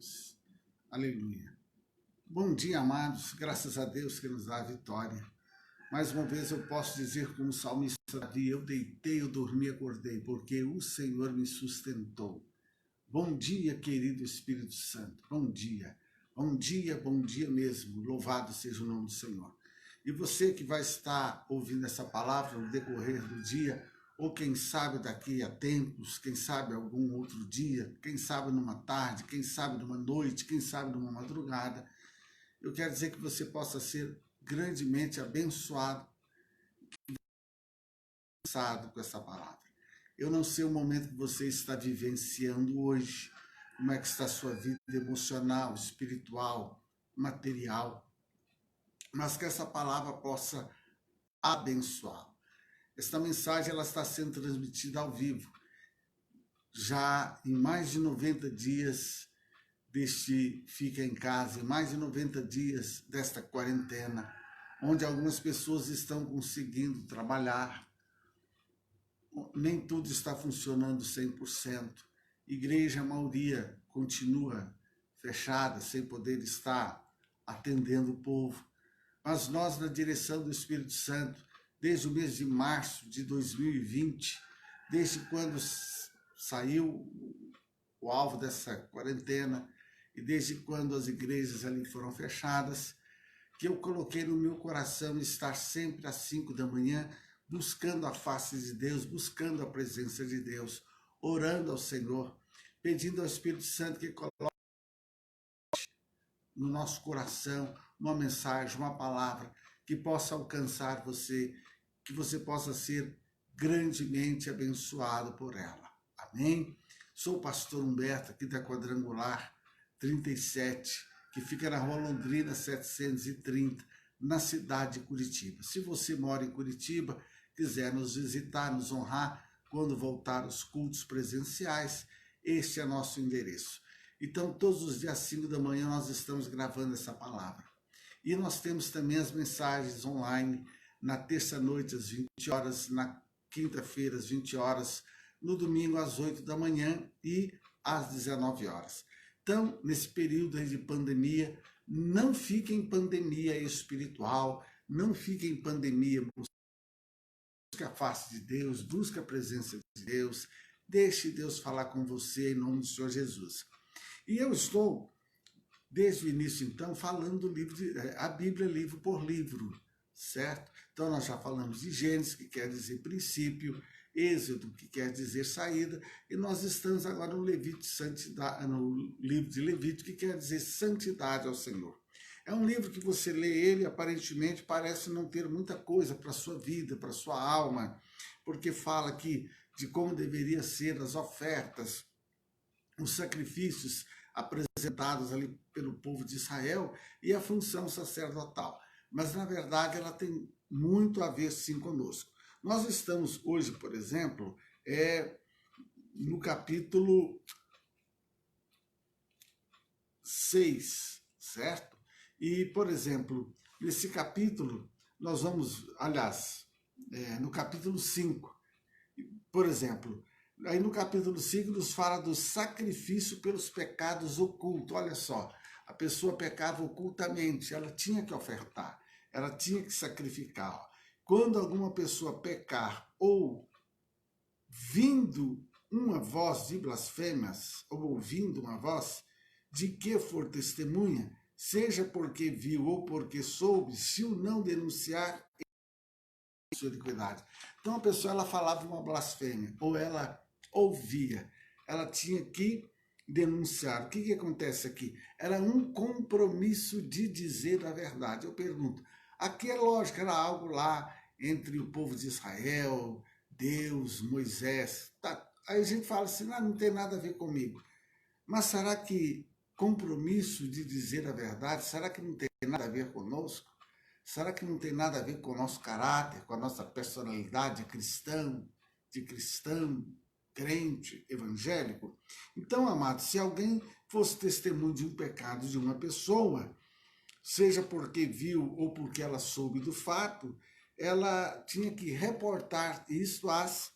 Deus. Aleluia. Bom dia, amados. Graças a Deus que nos dá a vitória. Mais uma vez eu posso dizer como o salmista Davi, eu deitei, eu dormi, acordei, porque o Senhor me sustentou. Bom dia, querido Espírito Santo. Bom dia. Bom dia, bom dia mesmo. Louvado seja o nome do Senhor. E você que vai estar ouvindo essa palavra no decorrer do dia, ou quem sabe daqui a tempos, quem sabe algum outro dia, quem sabe numa tarde, quem sabe numa noite, quem sabe numa madrugada, eu quero dizer que você possa ser grandemente abençoado com essa palavra. Eu não sei o momento que você está vivenciando hoje, como é que está a sua vida emocional, espiritual, material, mas que essa palavra possa abençoá-lo. Esta mensagem ela está sendo transmitida ao vivo, já em mais de 90 dias deste Fica em Casa, em mais de 90 dias desta quarentena, onde algumas pessoas estão conseguindo trabalhar, nem tudo está funcionando 100%, igreja, a maioria continua fechada, sem poder estar atendendo o povo, mas nós, na direção do Espírito Santo, desde o mês de março de 2020, desde quando saiu o alvo dessa quarentena e desde quando as igrejas ali foram fechadas, que eu coloquei no meu coração estar sempre às 5 da manhã, buscando a face de Deus, buscando a presença de Deus, orando ao Senhor, pedindo ao Espírito Santo que coloque no nosso coração uma mensagem, uma palavra que possa alcançar você, que você possa ser grandemente abençoado por ela. Amém? Sou o pastor Humberto, aqui da Quadrangular 37, que fica na Rua Londrina 730, na cidade de Curitiba. Se você mora em Curitiba, quiser nos visitar, nos honrar, quando voltar os cultos presenciais, este é nosso endereço. Então, todos os dias 5 da manhã nós estamos gravando essa palavra. E nós temos também as mensagens online, na terça-noite às 20 horas, na quinta-feira às 20 horas, no domingo às 8 da manhã e às 19 horas. Então, nesse período de pandemia, não fique em pandemia espiritual, não fique em pandemia, busque a face de Deus, busque a presença de Deus, deixe Deus falar com você em nome do Senhor Jesus. E eu estou, desde o início, então, falando do livro a Bíblia livro por livro, certo? Então, nós já falamos de Gênesis, que quer dizer princípio, Êxodo, que quer dizer saída, e nós estamos agora no livro de Levítico, que quer dizer santidade ao Senhor. É um livro que você lê ele, aparentemente, parece não ter muita coisa para a sua vida, para a sua alma, porque fala aqui de como deveria ser as ofertas, os sacrifícios apresentados ali pelo povo de Israel e a função sacerdotal. Mas, na verdade, ela tem muito a ver, sim, conosco. Nós estamos hoje, por exemplo, no capítulo 6, certo? E, por exemplo, nesse capítulo, nós vamos, aliás, no capítulo 5, por exemplo, aí no capítulo 5 nos fala do sacrifício pelos pecados ocultos. Olha só, a pessoa pecava ocultamente, ela tinha que ofertar, ela tinha que sacrificar. Quando alguma pessoa pecar ou vindo uma voz de blasfêmias, ou ouvindo uma voz de que for testemunha, seja porque viu ou porque soube, se o não denunciar, sua iniquidade. Então a pessoa ela falava uma blasfêmia, ou ela ouvia, ela tinha que denunciar. O que acontece aqui? Era um compromisso de dizer a verdade. Eu pergunto, aqui é lógico, era algo lá entre o povo de Israel, Deus, Moisés. Tá. Aí a gente fala assim, não tem nada a ver comigo. Mas será que compromisso de dizer a verdade, será que não tem nada a ver conosco? Será que não tem nada a ver com o nosso caráter, com a nossa personalidade de cristão, crente, evangélico? Então, amados, se alguém fosse testemunho de um pecado de uma pessoa, seja porque viu ou porque ela soube do fato, ela tinha que reportar isso às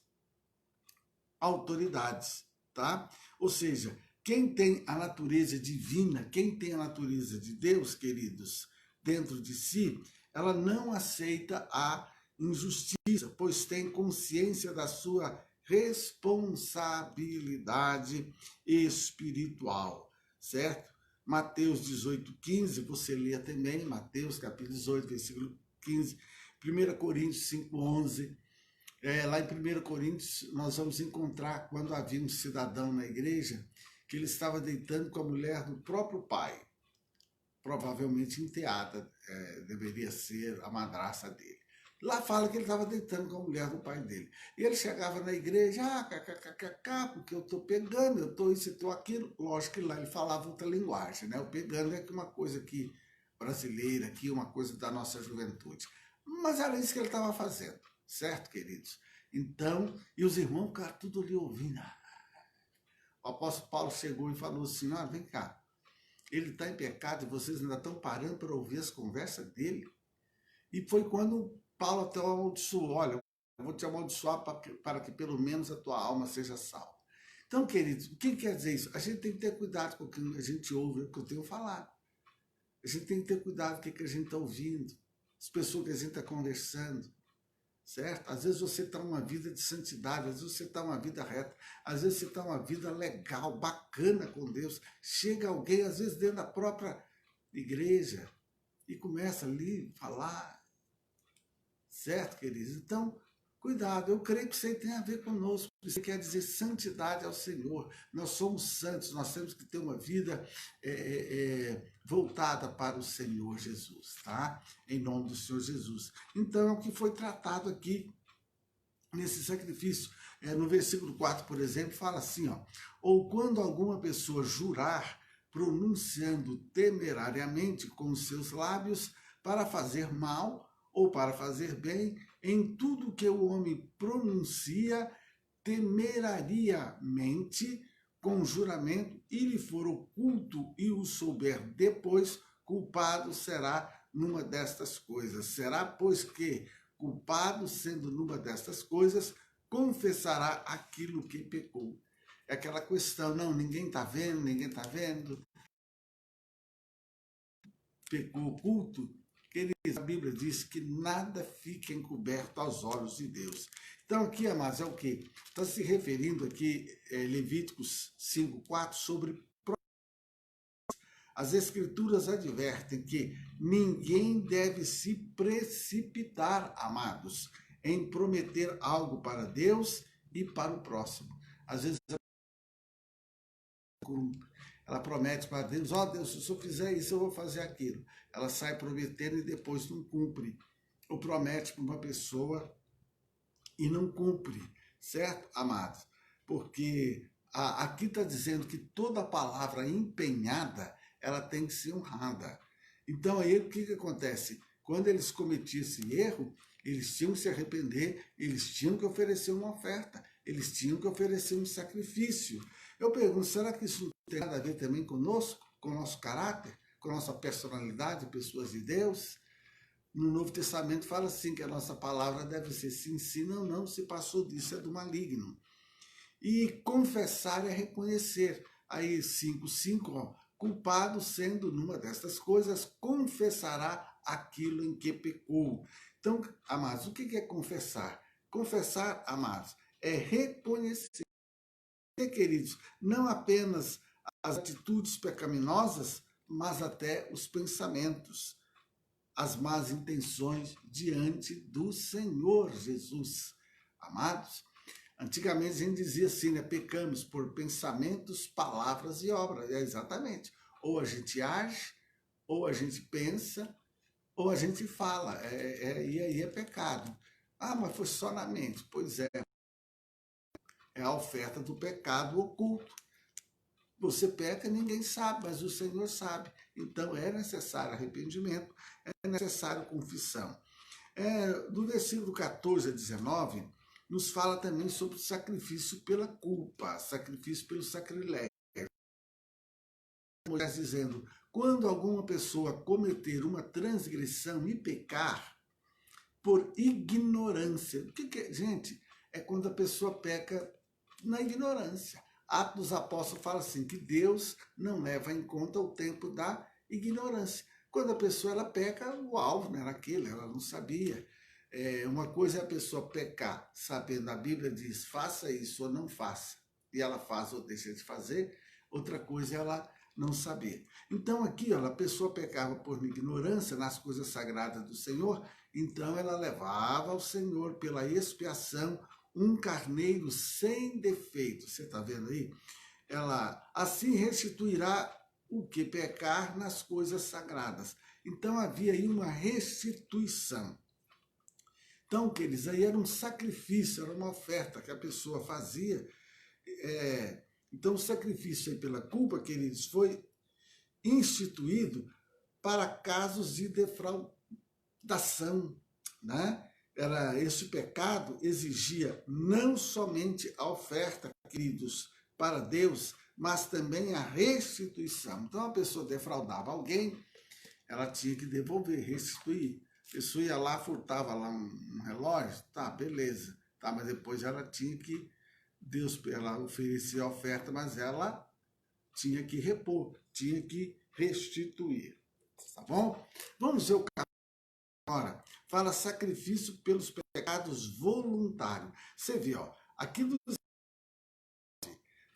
autoridades, tá? Ou seja, quem tem a natureza divina, quem tem a natureza de Deus, queridos, dentro de si, ela não aceita a injustiça, pois tem consciência da sua responsabilidade espiritual, certo? Mateus 18:15, você lê também, Mateus capítulo 18, versículo 15, 1 Coríntios 5:11, lá em 1 Coríntios nós vamos encontrar quando havia um cidadão na igreja que ele estava deitando com a mulher do próprio pai, provavelmente enteada, deveria ser a madrasta dele. Lá fala que ele estava deitando com a mulher do pai dele. E ele chegava na igreja, porque eu estou pegando, eu estou isso, eu estou aquilo. Lógico que lá ele falava outra linguagem, né? O pegando é uma coisa aqui brasileira, aqui, uma coisa da nossa juventude. Mas era isso que ele estava fazendo, certo, queridos? Então, e os irmãos ficaram tudo ali ouvindo. O apóstolo Paulo chegou e falou assim, vem cá, ele está em pecado e vocês ainda estão parando para ouvir as conversas dele? E foi quando Paulo até o amaldiçoou, olha, eu vou te amaldiçoar para que pelo menos a tua alma seja salva. Então, queridos, o que quer dizer isso? A gente tem que ter cuidado com o que a gente ouve, o que eu tenho falado. A gente tem que ter cuidado com o que a gente está ouvindo, as pessoas que a gente está conversando, certo? Às vezes você está uma vida de santidade, às vezes você está uma vida reta, às vezes você está uma vida legal, bacana com Deus. Chega alguém, às vezes dentro da própria igreja, e começa ali a falar, certo, queridos? Então, cuidado, eu creio que isso aí tem a ver conosco, isso quer dizer santidade ao Senhor. Nós somos santos, nós temos que ter uma vida voltada para o Senhor Jesus, tá? Em nome do Senhor Jesus. Então, é o que foi tratado aqui nesse sacrifício. No versículo 4, por exemplo, fala assim, ou quando alguma pessoa jurar, pronunciando temerariamente com os seus lábios para fazer mal ou para fazer bem, em tudo que o homem pronuncia temerariamente com juramento, e lhe for oculto e o souber depois, culpado será numa destas coisas. Será, pois que, culpado sendo numa destas coisas, confessará aquilo que pecou. É aquela questão, não, ninguém está vendo, pecou oculto. A Bíblia diz que nada fica encoberto aos olhos de Deus. Então aqui, amados, é o quê? Está se referindo aqui, Levíticos 5:4, sobre as Escrituras advertem que ninguém deve se precipitar, amados, em prometer algo para Deus e para o próximo. Às vezes ela promete para Deus, Deus, se eu fizer isso, eu vou fazer aquilo. Ela sai prometendo e depois não cumpre. Ou promete para uma pessoa e não cumpre, certo, amados? Porque aqui está dizendo que toda palavra empenhada, ela tem que ser honrada. Então aí o que acontece? Quando eles cometiam esse erro, eles tinham que se arrepender, eles tinham que oferecer uma oferta, eles tinham que oferecer um sacrifício. Eu pergunto, será que isso não tem nada a ver também conosco, com o nosso caráter, com a nossa personalidade, pessoas de Deus? No Novo Testamento fala assim, que a nossa palavra deve ser sim, sim, não, não, se passou disso é do maligno. E confessar é reconhecer. Aí 5:5, culpado sendo numa destas coisas, confessará aquilo em que pecou. Então, amados, o que é confessar? Confessar, amados, é reconhecer, queridos, não apenas as atitudes pecaminosas, mas até os pensamentos, as más intenções diante do Senhor Jesus. Amados, antigamente a gente dizia assim, né? Pecamos por pensamentos, palavras e obras. É exatamente. Ou a gente age, ou a gente pensa, ou a gente fala. E aí é pecado. Mas foi só na mente. Pois é. É a oferta do pecado oculto. Você peca, ninguém sabe, mas o Senhor sabe. Então é necessário arrependimento, é necessário confissão. Do versículo 14 a 19, nos fala também sobre o sacrifício pela culpa, sacrifício pelo sacrilégio. Moisés dizendo, quando alguma pessoa cometer uma transgressão e pecar por ignorância, o que é? Gente, é quando a pessoa peca na ignorância. Atos dos Apóstolos fala assim, que Deus não leva em conta o tempo da ignorância. Quando a pessoa ela peca, o alvo não era aquilo, ela não sabia. Uma coisa é a pessoa pecar, sabendo, a Bíblia diz, faça isso ou não faça, e ela faz ou deixa de fazer. Outra coisa é ela não saber. Então aqui, ó, a pessoa pecava por ignorância nas coisas sagradas do Senhor, então ela levava ao Senhor pela expiação um carneiro sem defeito. Você está vendo aí? Ela assim restituirá o que pecar nas coisas sagradas. Então havia aí uma restituição. Então, queridos, aí era um sacrifício, era uma oferta que a pessoa fazia. Então, o sacrifício aí pela culpa, queridos, foi instituído para casos de defraudação, né? Esse pecado exigia não somente a oferta, queridos, para Deus, mas também a restituição. Então, a pessoa defraudava alguém, ela tinha que devolver, restituir. A pessoa ia lá, furtava lá um relógio, tá, beleza. Tá, mas depois ela tinha que, ela oferecia a oferta, mas ela tinha que repor, tinha que restituir. Tá bom? Vamos ver o capítulo agora. Fala sacrifício pelos pecados voluntários. Você vê, ó, aqui do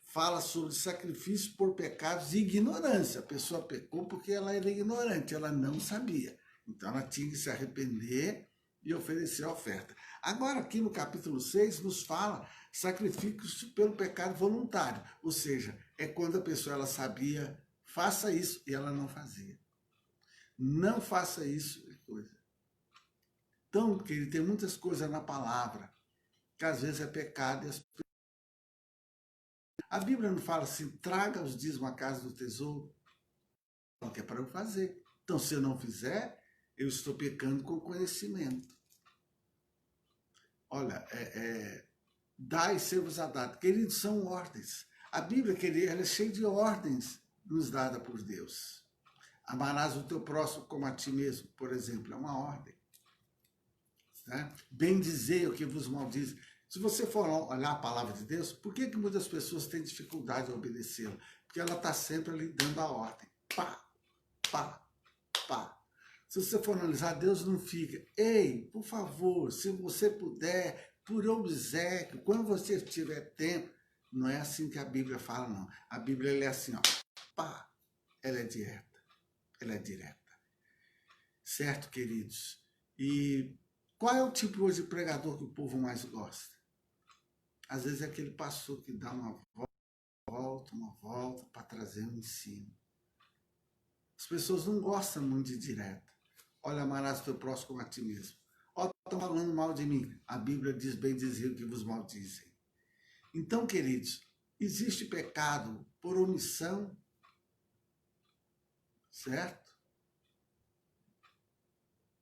fala sobre sacrifício por pecados de ignorância. A pessoa pecou porque ela era ignorante, ela não sabia. Então ela tinha que se arrepender e oferecer a oferta. Agora aqui no capítulo 6 nos fala sacrifício pelo pecado voluntário. Ou seja, é quando a pessoa ela sabia, faça isso, e ela não fazia. Não faça isso. Então, querido, tem muitas coisas na palavra que às vezes é pecado e as A Bíblia não fala assim, traga os dízimos à casa do tesouro, não que é para eu fazer. Então, se eu não fizer, eu estou pecando com conhecimento. Olha, dai e ser-vos a dado. Queridos, são ordens. A Bíblia, querido, ela é cheia de ordens nos dada por Deus. Amarás o teu próximo como a ti mesmo, por exemplo, é uma ordem. Né? Bendizer o que vos maldiz. Se você for olhar a palavra de Deus, por que muitas pessoas têm dificuldade em obedecê-la? Porque ela está sempre ali dando a ordem. Pá, pá, pá. Se você for analisar, Deus não fica. Ei, por favor, se você puder, por obséquio, quando você tiver tempo. Não é assim que a Bíblia fala, não. A Bíblia ela é assim, ó. Pá, ela é direta. Ela é direta. Certo, queridos? E qual é o tipo hoje de pregador que o povo mais gosta? Às vezes é aquele pastor que dá uma volta para trazer um ensino. As pessoas não gostam muito de direta. Olha, amarás o teu próximo como a ti mesmo. Ó, estão falando mal de mim. A Bíblia diz bem dizer o que vos maldizem. Então, queridos, existe pecado por omissão, certo?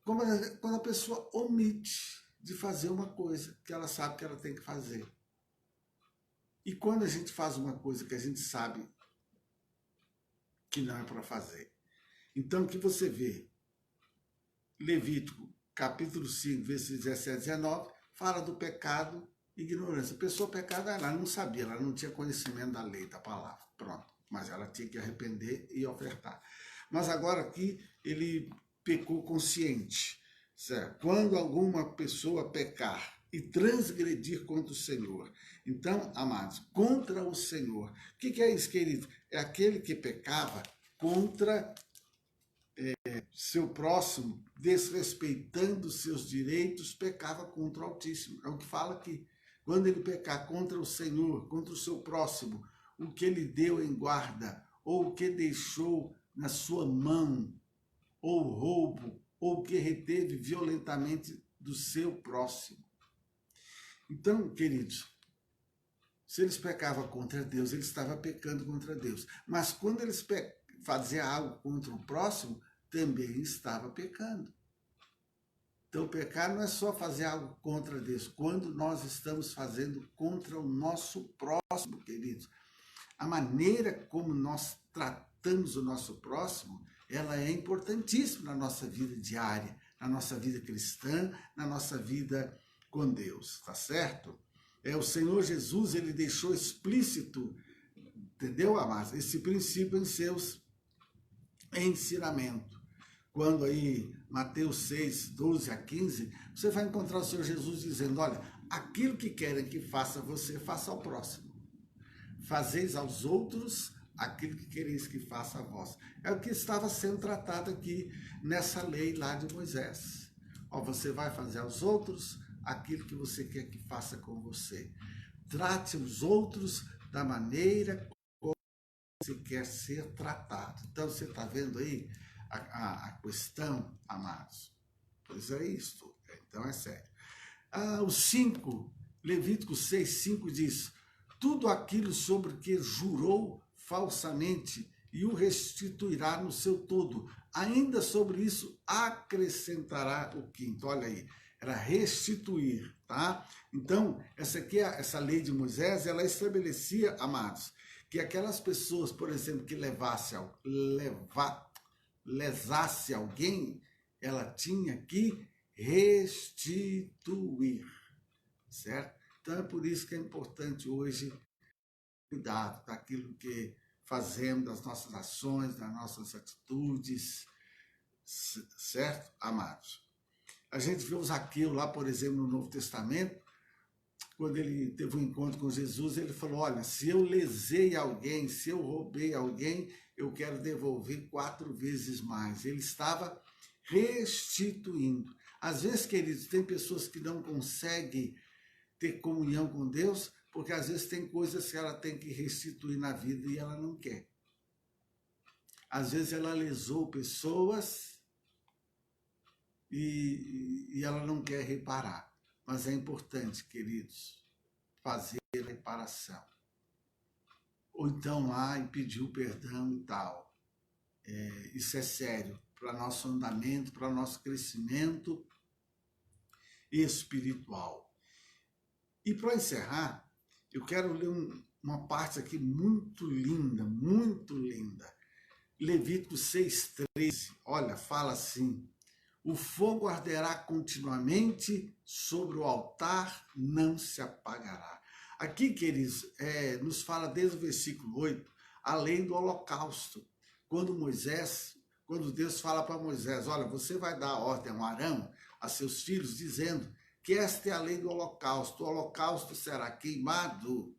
Quando a pessoa omite de fazer uma coisa que ela sabe que ela tem que fazer. E quando a gente faz uma coisa que a gente sabe que não é para fazer. Então, o que você vê? Levítico, capítulo 5, versículos 17 e 19, fala do pecado e ignorância. A pessoa pecada, ela não sabia, ela não tinha conhecimento da lei, da palavra. Pronto. Mas ela tinha que arrepender e ofertar. Mas agora aqui, ele pecou consciente. Certo? Quando alguma pessoa pecar e transgredir contra o Senhor. Então, amados, contra o Senhor. O que é isso, querido? É aquele que pecava contra seu próximo, desrespeitando seus direitos, pecava contra o Altíssimo. É o que fala aqui. Quando ele pecar contra o Senhor, contra o seu próximo, o que ele deu em guarda, ou o que deixou na sua mão, ou roubo, ou o que reteve violentamente do seu próximo. Então, queridos, se eles pecavam contra Deus, eles estavam pecando contra Deus. Mas quando eles faziam algo contra o próximo, também estava pecando. Então, pecar não é só fazer algo contra Deus. Quando nós estamos fazendo contra o nosso próximo, queridos, a maneira como nós tratamos o nosso próximo, ela é importantíssima na nossa vida diária, na nossa vida cristã, na nossa vida com Deus, tá certo? O Senhor Jesus, ele deixou explícito Entendeu, amados? Esse princípio em seus ensinamentos. Quando aí, Mateus 6, 12 a 15, você vai encontrar o Senhor Jesus dizendo, olha, aquilo que querem que faça você, faça ao próximo. Fazeis aos outros aquilo que quereis que faça a vós. É o que estava sendo tratado aqui nessa lei lá de Moisés. Ó, você vai fazer aos outros aquilo que você quer que faça com você. Trate os outros da maneira como você quer ser tratado. Então, você está vendo aí a questão, amados? Pois é isto. Então, é sério. O 5, Levítico 6, 5 diz, tudo aquilo sobre que jurou falsamente e o restituirá no seu todo. Ainda sobre isso acrescentará o quinto. Olha aí, era restituir, tá? Então, essa lei de Moisés, ela estabelecia, amados, que aquelas pessoas, por exemplo, que lesasse alguém, ela tinha que restituir, certo? Então é por isso que é importante hoje cuidado daquilo que fazemos, das nossas ações, das nossas atitudes, certo, amados? A gente vê o Zaqueu lá, por exemplo, no Novo Testamento, quando ele teve um encontro com Jesus, ele falou, olha, se eu lesei alguém, se eu roubei alguém, eu quero devolver 4 vezes mais. Ele estava restituindo. Às vezes, queridos, tem pessoas que não conseguem ter comunhão com Deus, porque às vezes tem coisas que ela tem que restituir na vida e ela não quer. Às vezes ela lesou pessoas e ela não quer reparar. Mas é importante, queridos, fazer a reparação. Ou então lá e pedir o perdão e tal. Isso é sério para nosso andamento, para nosso crescimento espiritual. E para encerrar, eu quero ler uma parte aqui muito linda, muito linda. Levítico 6,13, olha, fala assim, o fogo arderá continuamente sobre o altar, não se apagará. Aqui, queridos, nos fala desde o versículo 8, a lei do holocausto. Quando Deus fala para Moisés, olha, você vai dar ordem a Arão, a seus filhos, dizendo que esta é a lei do holocausto. O holocausto será queimado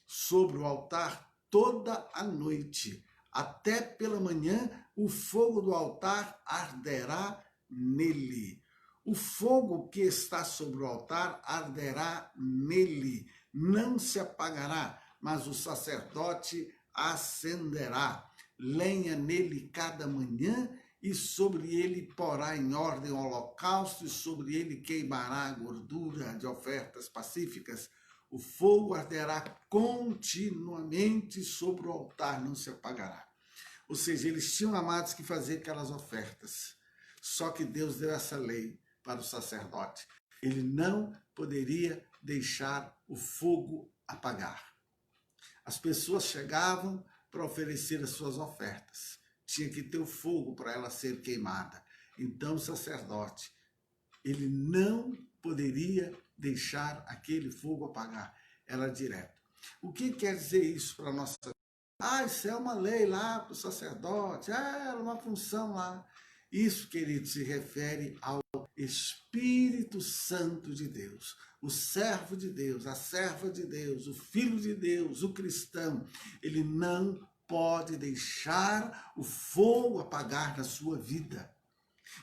sobre o altar toda a noite. Até pela manhã, o fogo do altar arderá nele. O fogo que está sobre o altar arderá nele. Não se apagará, mas o sacerdote acenderá. Lenha nele cada manhã, e sobre ele porá em ordem o holocausto, e sobre ele queimará a gordura de ofertas pacíficas. O fogo arderá continuamente sobre o altar, não se apagará. Ou seja, eles tinham, amados, que fazer aquelas ofertas. Só que Deus deu essa lei para o sacerdote. Ele não poderia deixar o fogo apagar. As pessoas chegavam para oferecer as suas ofertas. Tinha que ter o fogo para ela ser queimada. Então o sacerdote, ele não poderia deixar aquele fogo apagar. Era direto. O que quer dizer isso para a nossa vida? Isso é uma lei lá para o sacerdote. Era uma função lá. Isso, querido, se refere ao Espírito Santo de Deus, o servo de Deus, a serva de Deus, o filho de Deus, o cristão. Ele não pode deixar o fogo apagar na sua vida.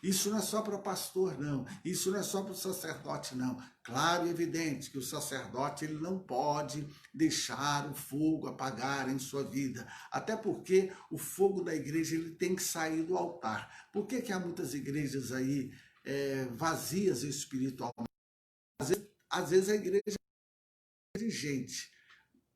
Isso não é só para o pastor, não. Isso não é só para o sacerdote, não. Claro e evidente que o sacerdote ele não pode deixar o fogo apagar em sua vida. Até porque o fogo da igreja ele tem que sair do altar. Por que há muitas igrejas aí vazias espiritualmente? Às vezes a igreja é de gente.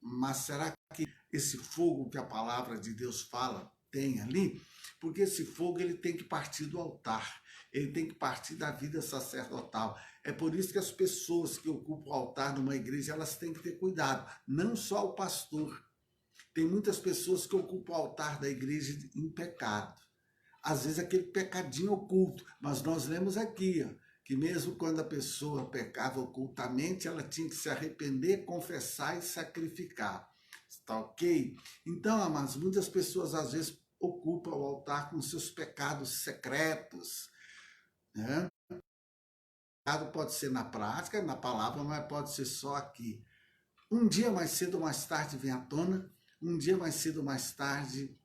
Mas será que esse fogo que a palavra de Deus fala tem ali? Porque esse fogo ele tem que partir do altar, ele tem que partir da vida sacerdotal. É por isso que as pessoas que ocupam o altar numa igreja, elas têm que ter cuidado, não só o pastor. Tem muitas pessoas que ocupam o altar da igreja em pecado. Às vezes aquele pecadinho oculto, mas nós lemos aqui, que mesmo quando a pessoa pecava ocultamente, ela tinha que se arrepender, confessar e sacrificar. tá ok? Então, amados, muitas pessoas às vezes ocupam o altar com seus pecados secretos, né? O pecado pode ser na prática, na palavra, mas pode ser só aqui. Um dia mais cedo ou mais tarde vem à tona, um dia mais cedo ou mais tarde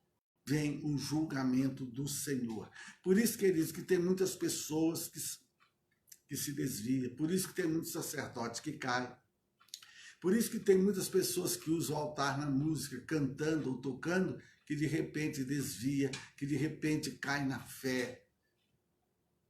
vem o julgamento do Senhor. Por isso, queridos, que tem muitas pessoas que se desviam, por isso que tem muitos sacerdotes que caem, por isso que tem muitas pessoas que usam o altar na música, cantando ou tocando, que de repente desvia, que de repente cai na fé.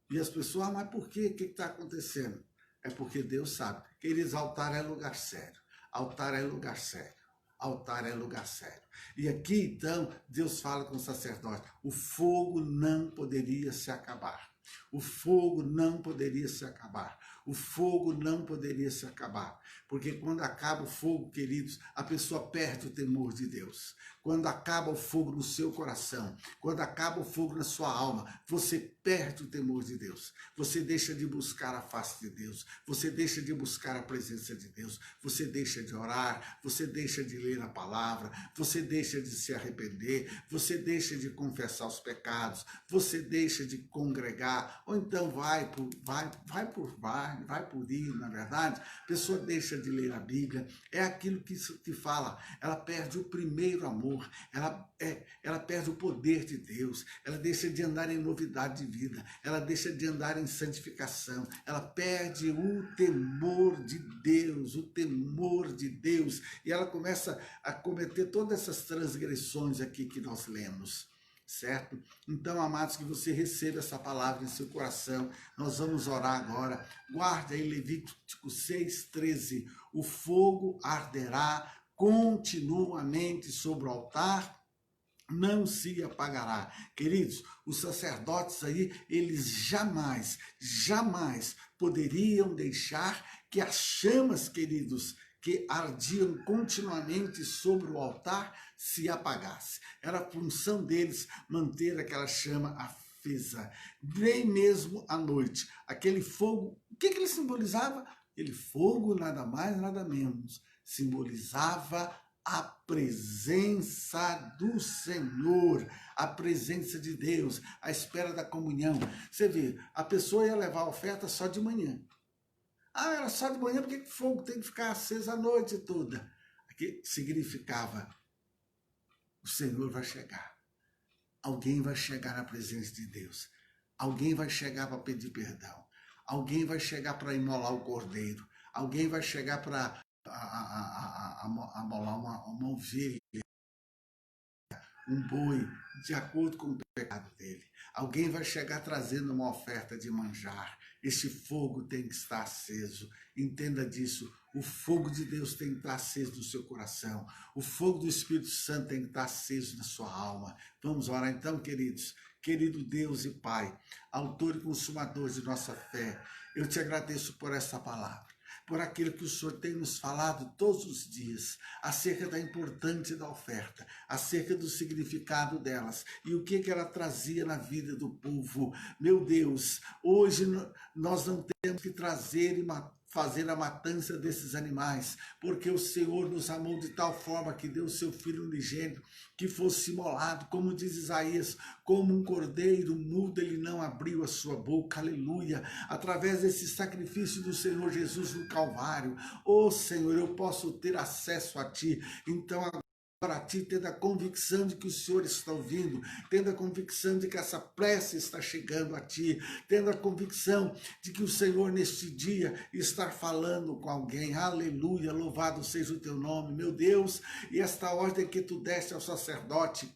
E as pessoas, mas por quê? O que está acontecendo? É porque Deus sabe. Queridos, altar é lugar sério. Altar é lugar sério. Altar é lugar sério. E aqui, então, Deus fala com o sacerdote. O fogo não poderia se acabar. O fogo não poderia se acabar. O fogo não poderia se acabar. Porque quando acaba o fogo, queridos, a pessoa perde o temor de Deus. Quando acaba o fogo no seu coração, quando acaba o fogo na sua alma, você perde o temor de Deus. Você deixa de buscar a face de Deus. Você deixa de buscar a presença de Deus. Você deixa de orar. Você deixa de ler a palavra. Você deixa de se arrepender. Você deixa de confessar os pecados. Você deixa de congregar. Ou então vai por ir, na verdade. A pessoa deixa de ler a Bíblia. É aquilo que isso te fala. Ela perde o primeiro amor. Ela perde o poder de Deus, ela deixa de andar em novidade de vida, ela deixa de andar em santificação, ela perde o temor de Deus, e ela começa a cometer todas essas transgressões aqui que nós lemos. Certo? Então, amados, que você receba essa palavra em seu coração. Nós vamos orar agora. Guarde aí Levítico 6:13. O fogo arderá continuamente sobre o altar, não se apagará. Queridos, os sacerdotes aí, eles jamais poderiam deixar que as chamas, queridos, que ardiam continuamente sobre o altar, se apagasse. Era a função deles manter aquela chama acesa, nem mesmo à noite. Aquele fogo, o que ele simbolizava? Aquele fogo, nada mais, nada menos, simbolizava a presença do Senhor, a presença de Deus, a espera da comunhão. Você vê, a pessoa ia levar a oferta só de manhã. Ah, era só de manhã, porque o fogo tem que ficar aceso a noite toda? Aqui significava, o Senhor vai chegar. Alguém vai chegar na presença de Deus. Alguém vai chegar para pedir perdão. Alguém vai chegar para imolar o cordeiro. Alguém vai chegar para amolar uma ovelha, um boi, de acordo com o pecado dele. Alguém vai chegar trazendo uma oferta de manjar. Esse fogo tem que estar aceso. Entenda disso. O fogo de Deus tem que estar aceso no seu coração. O fogo do Espírito Santo tem que estar aceso na sua alma. Vamos orar então, queridos. Querido Deus e Pai, autor e consumador de nossa fé, eu te agradeço por essa palavra, por aquilo que o Senhor tem nos falado todos os dias, acerca da importância da oferta, acerca do significado delas e o que ela trazia na vida do povo. Meu Deus, hoje nós não temos que trazer e fazer a matança desses animais, porque o Senhor nos amou de tal forma que deu o seu Filho unigênito, que fosse imolado, como diz Isaías, como um cordeiro mudo, ele não abriu a sua boca, aleluia, através desse sacrifício do Senhor Jesus no Calvário. Oh Senhor, eu posso ter acesso a Ti, então para ti, tendo a convicção de que o Senhor está ouvindo, tendo a convicção de que essa prece está chegando a ti, tendo a convicção de que o Senhor neste dia está falando com alguém. Aleluia, louvado seja o teu nome, meu Deus, e esta ordem que tu deste ao sacerdote,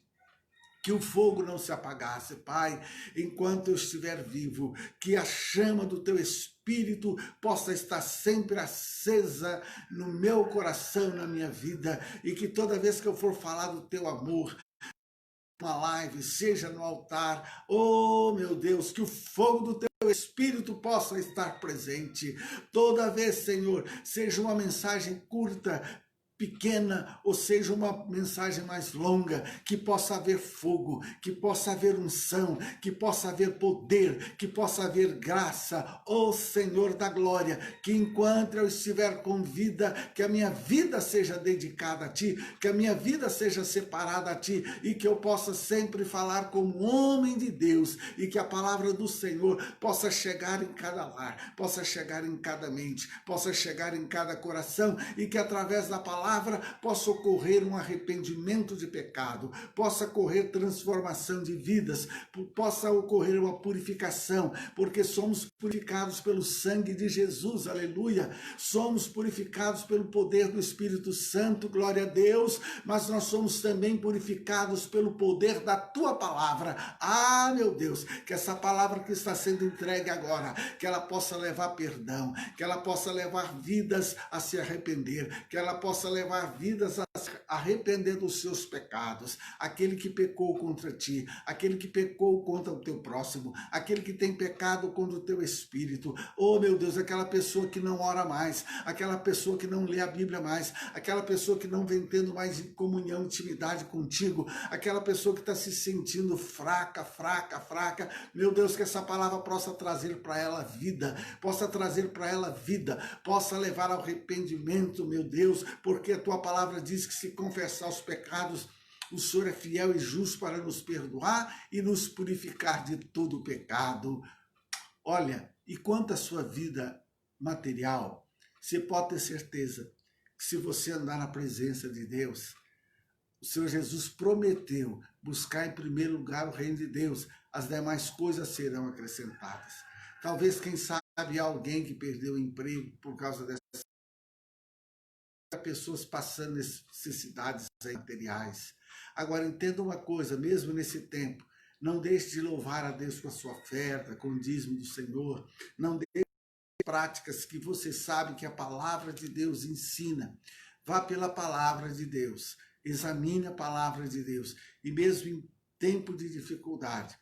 que o fogo não se apagasse, Pai, enquanto eu estiver vivo, que a chama do teu Espírito possa estar sempre acesa no meu coração, na minha vida, e que toda vez que eu for falar do teu amor, uma live, seja no altar, oh meu Deus, que o fogo do teu Espírito possa estar presente. Toda vez, Senhor, seja uma mensagem curta, pequena ou seja uma mensagem mais longa, que possa haver fogo, que possa haver unção, que possa haver poder, que possa haver graça, ó Senhor da glória, que enquanto eu estiver com vida, que a minha vida seja dedicada a Ti, que a minha vida seja separada a Ti e que eu possa sempre falar como homem de Deus e que a palavra do Senhor possa chegar em cada lar, possa chegar em cada mente, possa chegar em cada coração e que através da palavra possa ocorrer um arrependimento de pecado, possa ocorrer transformação de vidas, possa ocorrer uma purificação, porque somos purificados pelo sangue de Jesus, aleluia, somos purificados pelo poder do Espírito Santo, glória a Deus, mas nós somos também purificados pelo poder da Tua palavra. Ah, meu Deus, que essa palavra que está sendo entregue agora, que ela possa levar perdão, que ela possa levar vidas a se arrepender, que ela possa levar vidas a se arrepender dos seus pecados. Aquele que pecou contra ti, aquele que pecou contra o teu próximo, aquele que tem pecado contra o teu espírito. Oh, meu Deus, aquela pessoa que não ora mais, aquela pessoa que não lê a Bíblia mais, aquela pessoa que não vem tendo mais comunhão, intimidade contigo, aquela pessoa que está se sentindo fraca. Meu Deus, que essa palavra possa trazer para ela vida, possa levar ao arrependimento, meu Deus, porque a Tua palavra diz que se confessar os pecados, o Senhor é fiel e justo para nos perdoar e nos purificar de todo pecado. Olha, e quanto à sua vida material, você pode ter certeza que se você andar na presença de Deus, o Senhor Jesus prometeu buscar em primeiro lugar o reino de Deus, as demais coisas serão acrescentadas. Talvez, quem sabe, alguém que perdeu o emprego por causa dessas pessoas passando necessidades materiais. Agora, entenda uma coisa, mesmo nesse tempo, não deixe de louvar a Deus com a sua oferta, com o dízimo do Senhor, não deixe de práticas que você sabe que a palavra de Deus ensina. Vá pela palavra de Deus, examine a palavra de Deus, e mesmo em tempo de dificuldade,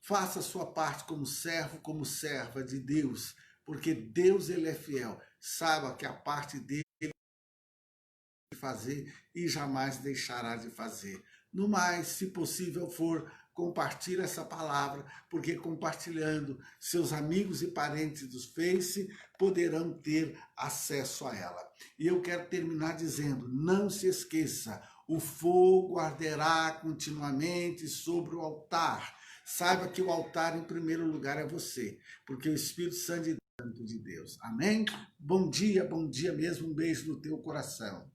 faça a sua parte como servo, como serva de Deus, porque Deus, Ele é fiel. Saiba que a parte dele fazer e jamais deixará de fazer. No mais, se possível for, compartilhe essa palavra, porque compartilhando, seus amigos e parentes do Face poderão ter acesso a ela. E eu quero terminar dizendo, não se esqueça, o fogo arderá continuamente sobre o altar. Saiba que o altar em primeiro lugar é você, porque o Espírito Santo de Deus. Amém? Bom dia mesmo, um beijo no teu coração.